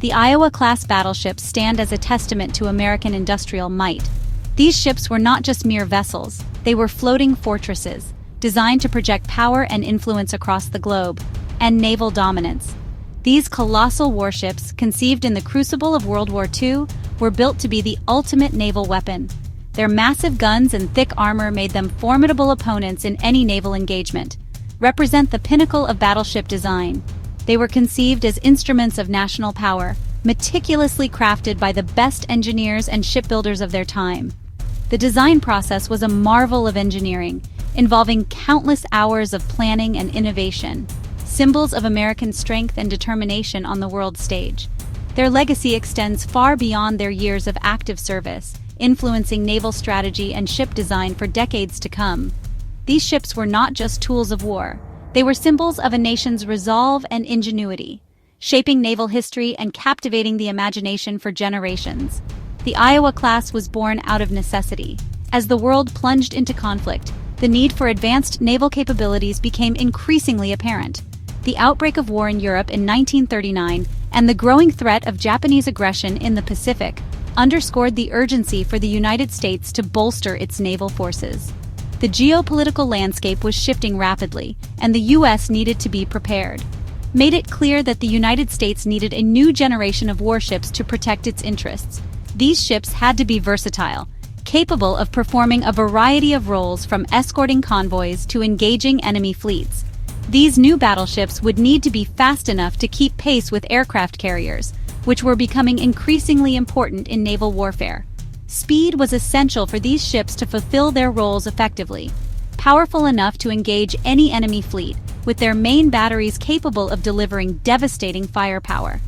The Iowa-class battleships stand as a testament to American industrial might. These ships were not just mere vessels, they were floating fortresses, designed to project power and influence across the globe, and naval dominance. These colossal warships, conceived in the crucible of World War II, were built to be the ultimate naval weapon. Their massive guns and thick armor made them formidable opponents in any naval engagement, represent the pinnacle of battleship design. They were conceived as instruments of national power, meticulously crafted by the best engineers and shipbuilders of their time. The design process was a marvel of engineering, involving countless hours of planning and innovation, symbols of American strength and determination on the world stage. Their legacy extends far beyond their years of active service, influencing naval strategy and ship design for decades to come. These ships were not just tools of war, they were symbols of a nation's resolve and ingenuity, shaping naval history and captivating the imagination for generations. The Iowa class was born out of necessity. As the world plunged into conflict, the need for advanced naval capabilities became increasingly apparent. The outbreak of war in Europe in 1939 and the growing threat of Japanese aggression in the Pacific underscored the urgency for the United States to bolster its naval forces. The geopolitical landscape was shifting rapidly, and the U.S. needed to be prepared. Made it clear that the United States needed a new generation of warships to protect its interests. These ships had to be versatile, capable of performing a variety of roles from escorting convoys to engaging enemy fleets. These new battleships would need to be fast enough to keep pace with aircraft carriers, which were becoming increasingly important in naval warfare. Speed was essential for these ships to fulfill their roles effectively, powerful enough to engage any enemy fleet, with their main batteries capable of delivering devastating firepower.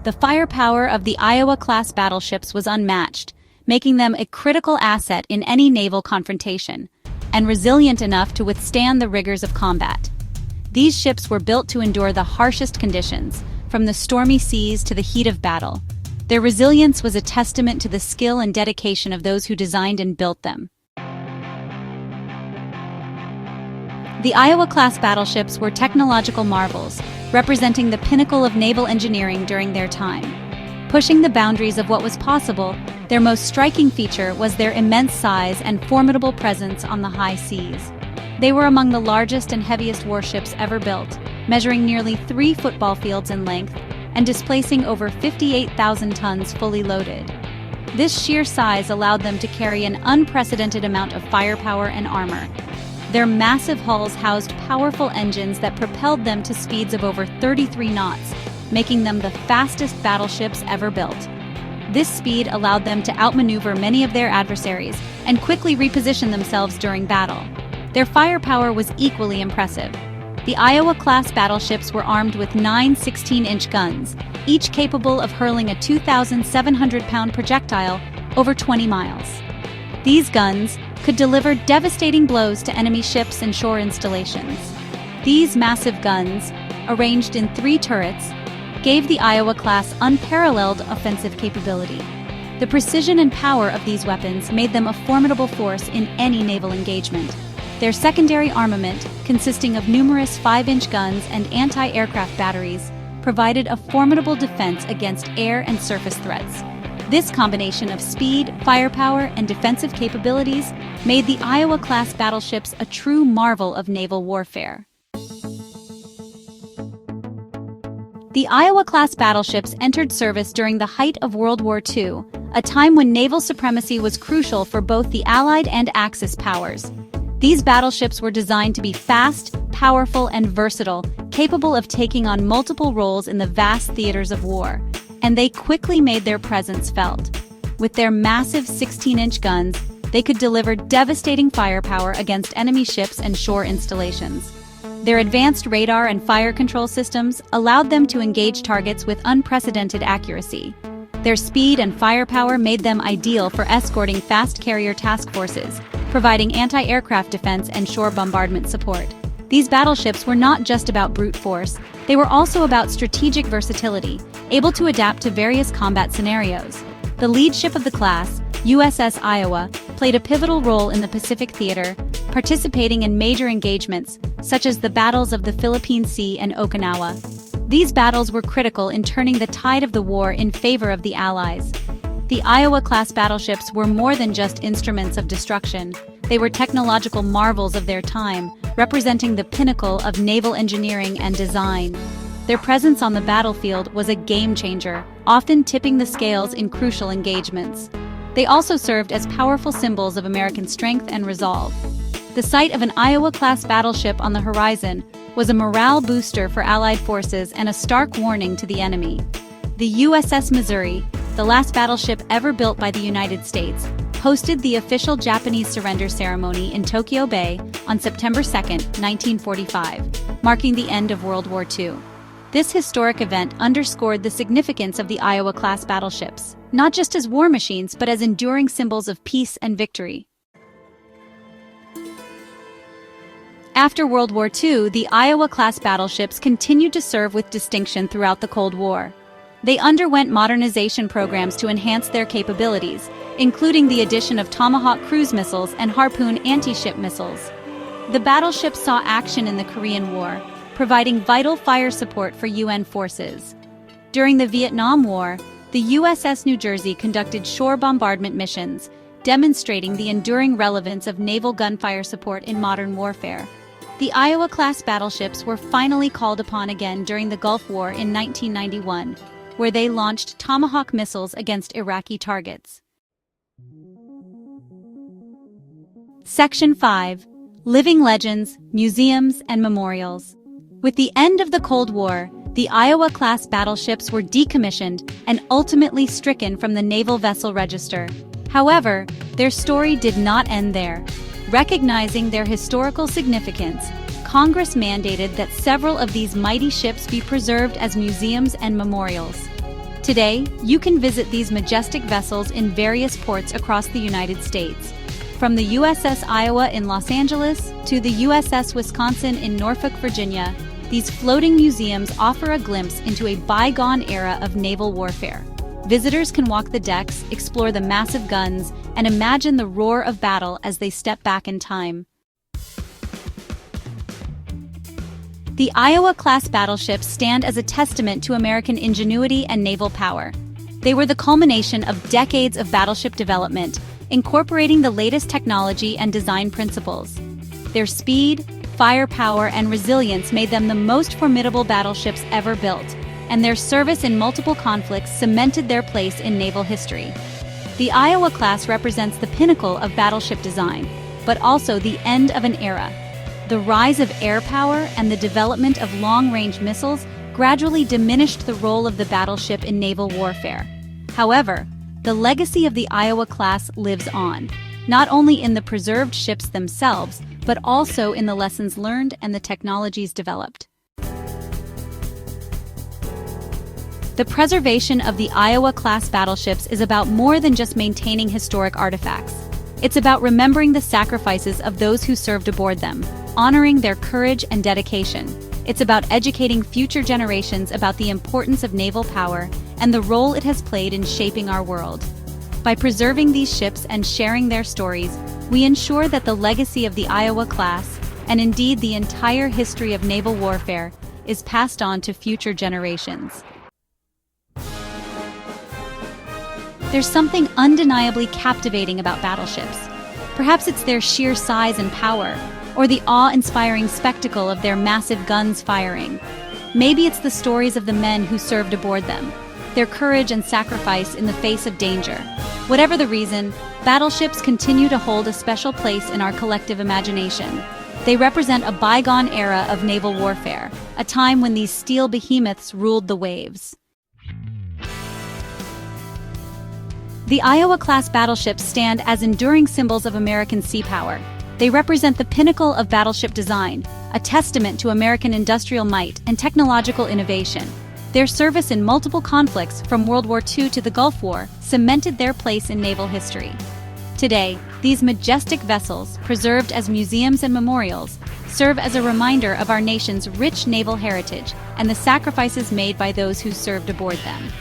The firepower of the Iowa-class battleships was unmatched, making them a critical asset in any naval confrontation, and resilient enough to withstand the rigors of combat. These ships were built to endure the harshest conditions, from the stormy seas to the heat of battle. Their resilience was a testament to the skill and dedication of those who designed and built them. The Iowa-class battleships were technological marvels, representing the pinnacle of naval engineering during their time. Pushing the boundaries of what was possible, their most striking feature was their immense size and formidable presence on the high seas. They were among the largest and heaviest warships ever built, measuring nearly 3 football fields in length and displacing over 58,000 tons fully loaded. This sheer size allowed them to carry an unprecedented amount of firepower and armor. Their massive hulls housed powerful engines that propelled them to speeds of over 33 knots, making them the fastest battleships ever built. This speed allowed them to outmaneuver many of their adversaries and quickly reposition themselves during battle. Their firepower was equally impressive. The Iowa-class battleships were armed with 9 16-inch guns, each capable of hurling a 2,700-pound projectile over 20 miles. These guns could deliver devastating blows to enemy ships and shore installations. These massive guns, arranged in 3 turrets, gave the Iowa-class unparalleled offensive capability. The precision and power of these weapons made them a formidable force in any naval engagement. Their secondary armament, consisting of numerous 5-inch guns and anti-aircraft batteries, provided a formidable defense against air and surface threats. This combination of speed, firepower, and defensive capabilities made the Iowa-class battleships a true marvel of naval warfare. The Iowa-class battleships entered service during the height of World War II, a time when naval supremacy was crucial for both the Allied and Axis powers. These battleships were designed to be fast, powerful, and versatile, capable of taking on multiple roles in the vast theaters of war, and they quickly made their presence felt. With their massive 16-inch guns, they could deliver devastating firepower against enemy ships and shore installations. Their advanced radar and fire control systems allowed them to engage targets with unprecedented accuracy. Their speed and firepower made them ideal for escorting fast carrier task forces, providing anti-aircraft defense and shore bombardment support. These battleships were not just about brute force, they were also about strategic versatility, able to adapt to various combat scenarios. The lead ship of the class, USS Iowa, played a pivotal role in the Pacific theater, participating in major engagements such as the battles of the Philippine Sea and Okinawa. These battles were critical in turning the tide of the war in favor of the Allies. The Iowa-class battleships were more than just instruments of destruction. They were technological marvels of their time, representing the pinnacle of naval engineering and design. Their presence on the battlefield was a game-changer, often tipping the scales in crucial engagements. They also served as powerful symbols of American strength and resolve. The sight of an Iowa-class battleship on the horizon was a morale booster for Allied forces and a stark warning to the enemy. The USS Missouri, the last battleship ever built by the United States, hosted the official Japanese surrender ceremony in Tokyo Bay on September 2, 1945, marking the end of World War II. This historic event underscored the significance of the Iowa-class battleships, not just as war machines but as enduring symbols of peace and victory. After World War II, the Iowa-class battleships continued to serve with distinction throughout the Cold War. They underwent modernization programs to enhance their capabilities, including the addition of Tomahawk cruise missiles and Harpoon anti-ship missiles. The battleship saw action in the Korean War, providing vital fire support for UN forces. During the Vietnam War, the USS New Jersey conducted shore bombardment missions, demonstrating the enduring relevance of naval gunfire support in modern warfare. The Iowa-class battleships were finally called upon again during the Gulf War in 1991, where they launched Tomahawk missiles against Iraqi targets. Section 5. Living Legends, Museums, and Memorials. With the end of the Cold War, the Iowa-class battleships were decommissioned and ultimately stricken from the Naval Vessel Register. However, their story did not end there. Recognizing their historical significance, Congress mandated that several of these mighty ships be preserved as museums and memorials. Today, you can visit these majestic vessels in various ports across the United States. From the USS Iowa in Los Angeles to the USS Wisconsin in Norfolk, Virginia, these floating museums offer a glimpse into a bygone era of naval warfare. Visitors can walk the decks, explore the massive guns, and imagine the roar of battle as they step back in time. The Iowa-class battleships stand as a testament to American ingenuity and naval power. They were the culmination of decades of battleship development, incorporating the latest technology and design principles. Their speed, firepower, and resilience made them the most formidable battleships ever built, and their service in multiple conflicts cemented their place in naval history. The Iowa class represents the pinnacle of battleship design, but also the end of an era. The rise of air power and the development of long-range missiles gradually diminished the role of the battleship in naval warfare. However, the legacy of the Iowa class lives on, not only in the preserved ships themselves, but also in the lessons learned and the technologies developed. The preservation of the Iowa-class battleships is about more than just maintaining historic artifacts. It's about remembering the sacrifices of those who served aboard them, honoring their courage and dedication. It's about educating future generations about the importance of naval power and the role it has played in shaping our world. By preserving these ships and sharing their stories, we ensure that the legacy of the Iowa class, and indeed the entire history of naval warfare, is passed on to future generations. There's something undeniably captivating about battleships. Perhaps it's their sheer size and power, or the awe-inspiring spectacle of their massive guns firing. Maybe it's the stories of the men who served aboard them, their courage and sacrifice in the face of danger. Whatever the reason, battleships continue to hold a special place in our collective imagination. They represent a bygone era of naval warfare, a time when these steel behemoths ruled the waves. The Iowa-class battleships stand as enduring symbols of American sea power. They represent the pinnacle of battleship design, a testament to American industrial might and technological innovation. Their service in multiple conflicts, from World War II to the Gulf War, cemented their place in naval history. Today, these majestic vessels, preserved as museums and memorials, serve as a reminder of our nation's rich naval heritage and the sacrifices made by those who served aboard them.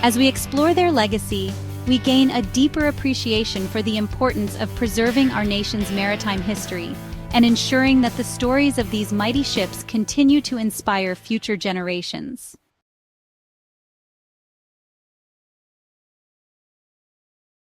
As we explore their legacy, we gain a deeper appreciation for the importance of preserving our nation's maritime history and ensuring that the stories of these mighty ships continue to inspire future generations.